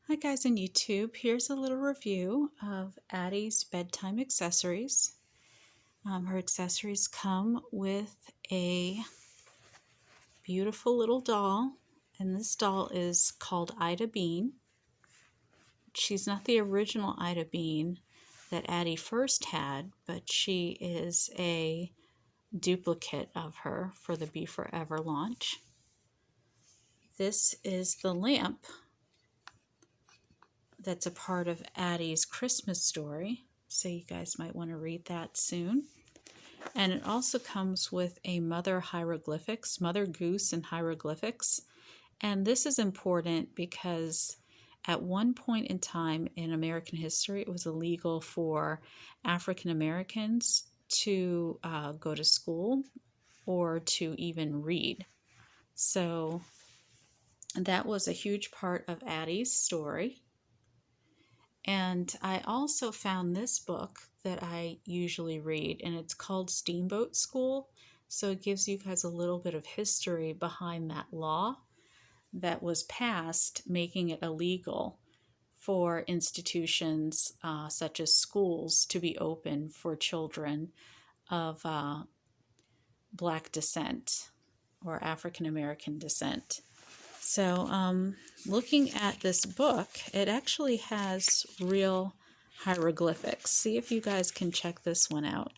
Hi guys on YouTube. Here's a little review of Addy's bedtime accessories. Her accessories come with a beautiful little doll, and this doll is called Ida Bean. She's not the original Ida Bean that Addy first had, but she is a duplicate of her for the Be Forever launch. This is the lamp that's a part of Addy's Christmas story, so you guys might want to read that soon. And it also comes with a mother hieroglyphics, mother goose and hieroglyphics. And this is important because at one point in time in American history, it was illegal for African Americans to go to school or to even read. So that was a huge part of Addy's story. And I also found this book that I usually read, and it's called Steamboat School. So it gives you guys a little bit of history behind that law that was passed, making it illegal for institutions such as schools to be open for children of Black descent or African American descent. So looking at this book, it actually has real hieroglyphics. See if you guys can check this one out.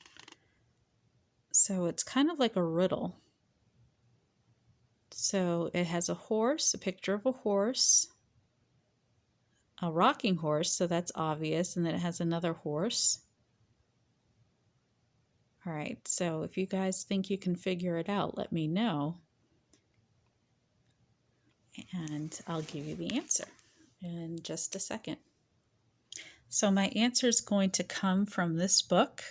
So it's kind of like a riddle. So it has a horse, a picture of a horse, a rocking horse, so that's obvious, and then it has another horse. All right, so if you guys think you can figure it out, let me know, and I'll give you the answer in just a second. So my answer is going to come from this book,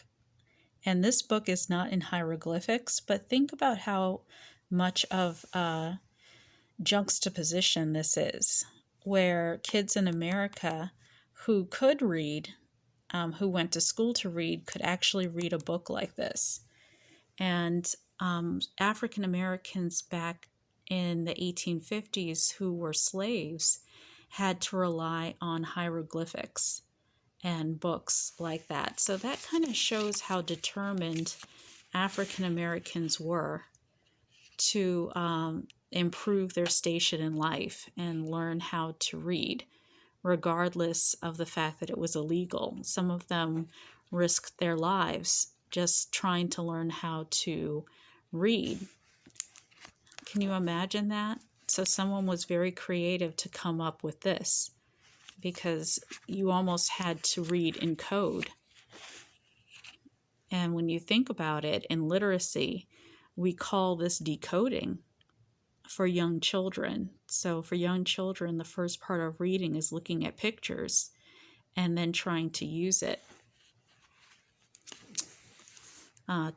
and this book is not in hieroglyphics, but think about how much of a juxtaposition this is, where kids in America who could read, who went to school to read, could actually read a book like this. And African Americans back in the 1850s who were slaves had to rely on hieroglyphics and books like that. So that kind of shows how determined African Americans were to improve their station in life and learn how to read, regardless of the fact that it was illegal. Some of them risked their lives just trying to learn how to read. Can you imagine that? So someone was very creative to come up with this, because you almost had to read in code. And when you think about it, in literacy, we call this decoding for young children. So for young children, the first part of reading is looking at pictures and then trying to use it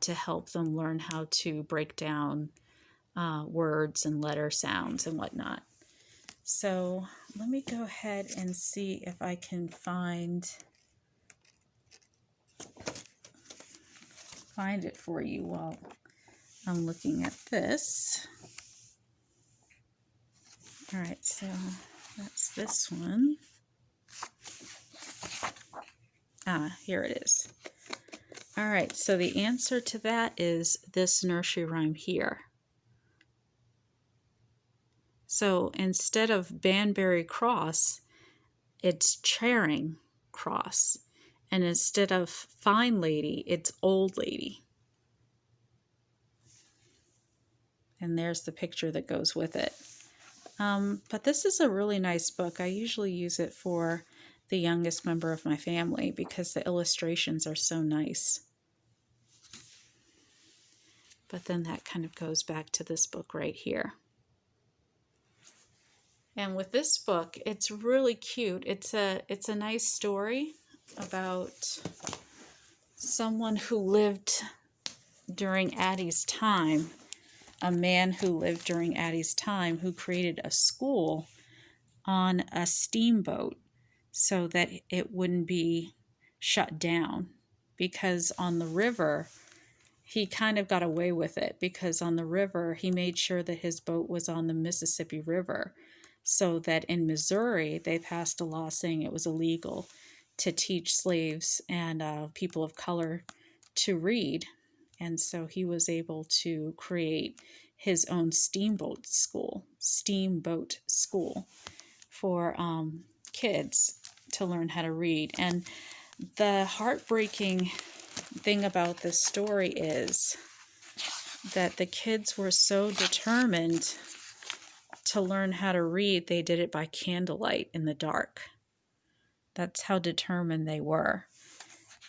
to help them learn how to break down words and letter sounds and whatnot. So let me go ahead and see if I can find it for you while I'm looking at this. All right, so that's this one. Here it is. All right, so the answer to that is this nursery rhyme here. So instead of Banbury Cross, it's Charing Cross. And instead of fine lady, it's old lady. And there's the picture that goes with it. But this is a really nice book. I usually use it for the youngest member of my family because the illustrations are so nice. But then that kind of goes back to this book right here. And with this book, it's really cute. It's a nice story about someone who lived during Addy's time, a man who lived during Addy's time who created a school on a steamboat so that it wouldn't be shut down, because on the river, he kind of got away with it, because on the river, he made sure that his boat was on the Mississippi River, so that in Missouri they passed a law saying it was illegal to teach slaves and people of color to read. And so he was able to create his own steamboat school for kids to learn how to read. And the heartbreaking thing about this story is that the kids were so determined to learn how to read, they did it by candlelight in the dark. That's how determined they were.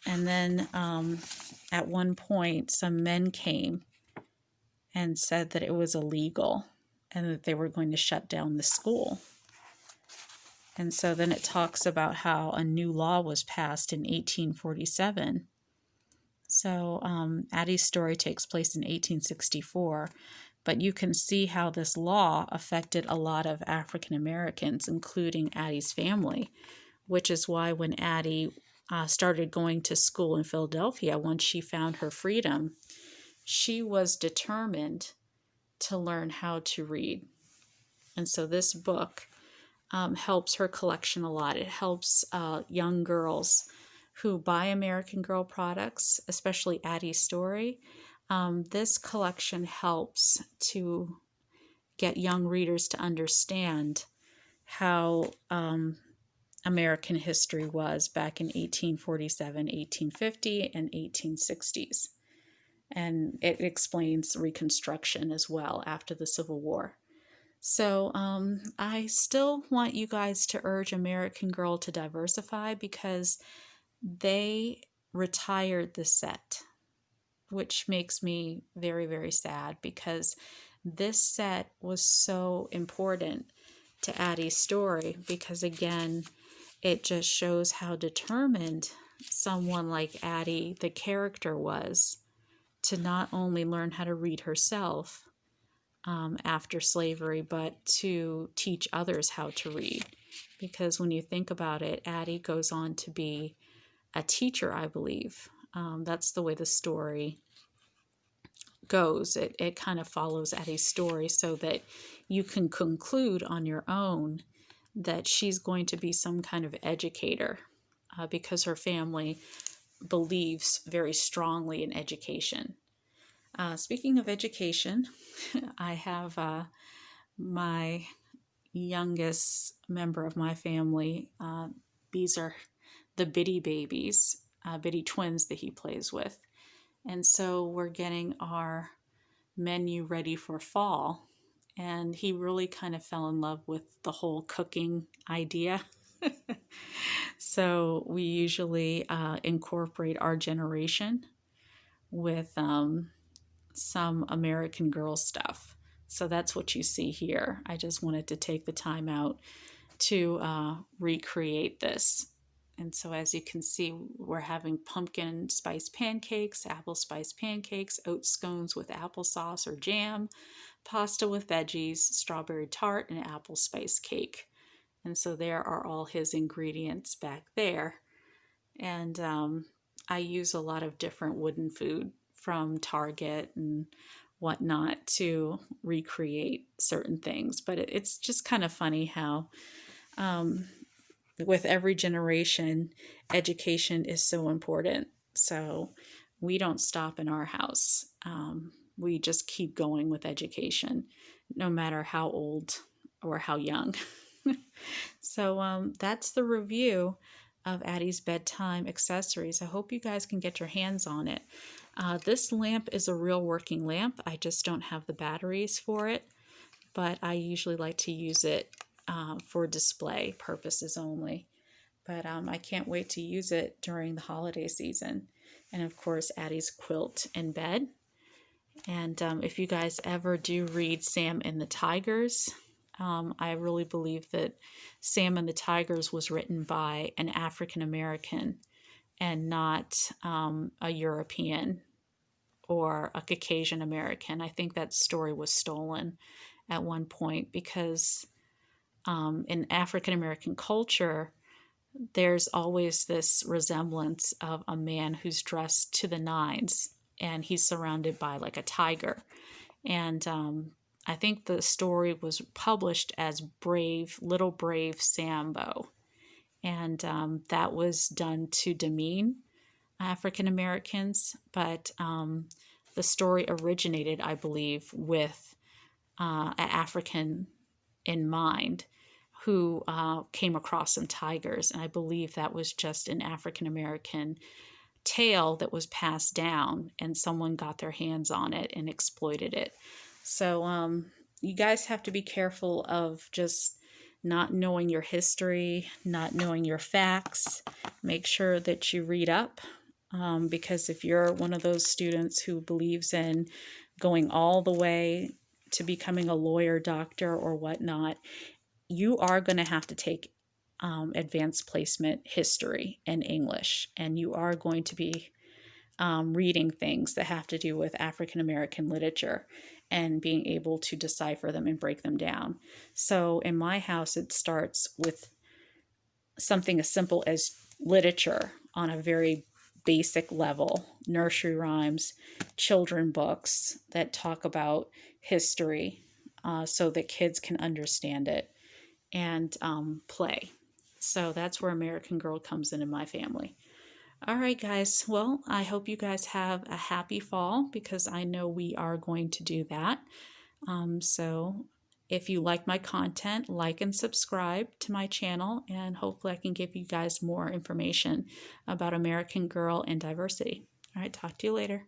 And then at one point, some men came and said that it was illegal and that they were going to shut down the school. And so then it talks about how a new law was passed in 1847. So Addy's story takes place in 1864, but you can see how this law affected a lot of African Americans, including Addy's family, which is why when Addy started going to school in Philadelphia, once she found her freedom, she was determined to learn how to read. And so this book helps her collection a lot. It helps young girls who buy American Girl products, especially Addy's story. This collection helps to get young readers to understand how American history was back in 1847, 1850, and 1860s. And it explains Reconstruction as well after the Civil War. So I still want you guys to urge American Girl to diversify because they retired the set, which makes me very, very sad because this set was so important to Addy's story because, again, it just shows how determined someone like Addy, the character, was to not only learn how to read herself after slavery, but to teach others how to read. Because when you think about it, Addy goes on to be a teacher, I believe. That's the way the story goes. It kind of follows Addy's story so that you can conclude on your own that she's going to be some kind of educator because her family believes very strongly in education. Speaking of education, I have my youngest member of my family. These are the Biddy babies, Biddy twins that he plays with. And so we're getting our menu ready for fall. And he really kind of fell in love with the whole cooking idea. So we usually incorporate our generation with some American Girl stuff. So that's what you see here. I just wanted to take the time out to recreate this. And so as you can see, we're having pumpkin spice pancakes, apple spice pancakes, oat scones with applesauce or jam, pasta with veggies, strawberry tart, and apple spice cake. And so there are all his ingredients back there. And I use a lot of different wooden food from Target and whatnot to recreate certain things. But it's just kind of funny how with every generation, education is so important. So we don't stop in our house. We just keep going with education, no matter how old or how young. So that's the review of Addy's bedtime accessories. I hope you guys can get your hands on it. This lamp is a real working lamp. I just don't have the batteries for it, but I usually like to use it for display purposes only. But I can't wait to use it during the holiday season. And of course, Addy's quilt in bed. And if you guys ever do read Sam and the Tigers, I really believe that Sam and the Tigers was written by an African American and not a European or a Caucasian American. I think that story was stolen at one point because in African American culture, there's always this resemblance of a man who's dressed to the nines and he's surrounded by like a tiger. And I think the story was published as Little Brave Sambo. And that was done to demean African Americans. But the story originated, I believe, with an African in mind who came across some tigers. And I believe that was just an African American tale that was passed down, and someone got their hands on it and exploited it. So you guys have to be careful of just not knowing your history, not knowing your facts. Make sure that you read up, because if you're one of those students who believes in going all the way to becoming a lawyer, doctor, or whatnot, you are going to have to take advanced placement history and English, and you are going to be reading things that have to do with African American literature and being able to decipher them and break them down. So in my house, it starts with something as simple as literature on a very basic level, nursery rhymes, children books that talk about history, so that kids can understand it, and play. So that's where American Girl comes in my family. All right, guys. Well, I hope you guys have a happy fall, because I know we are going to do that. So if you like my content, like and subscribe to my channel, and hopefully I can give you guys more information about American Girl and diversity. All right, talk to you later.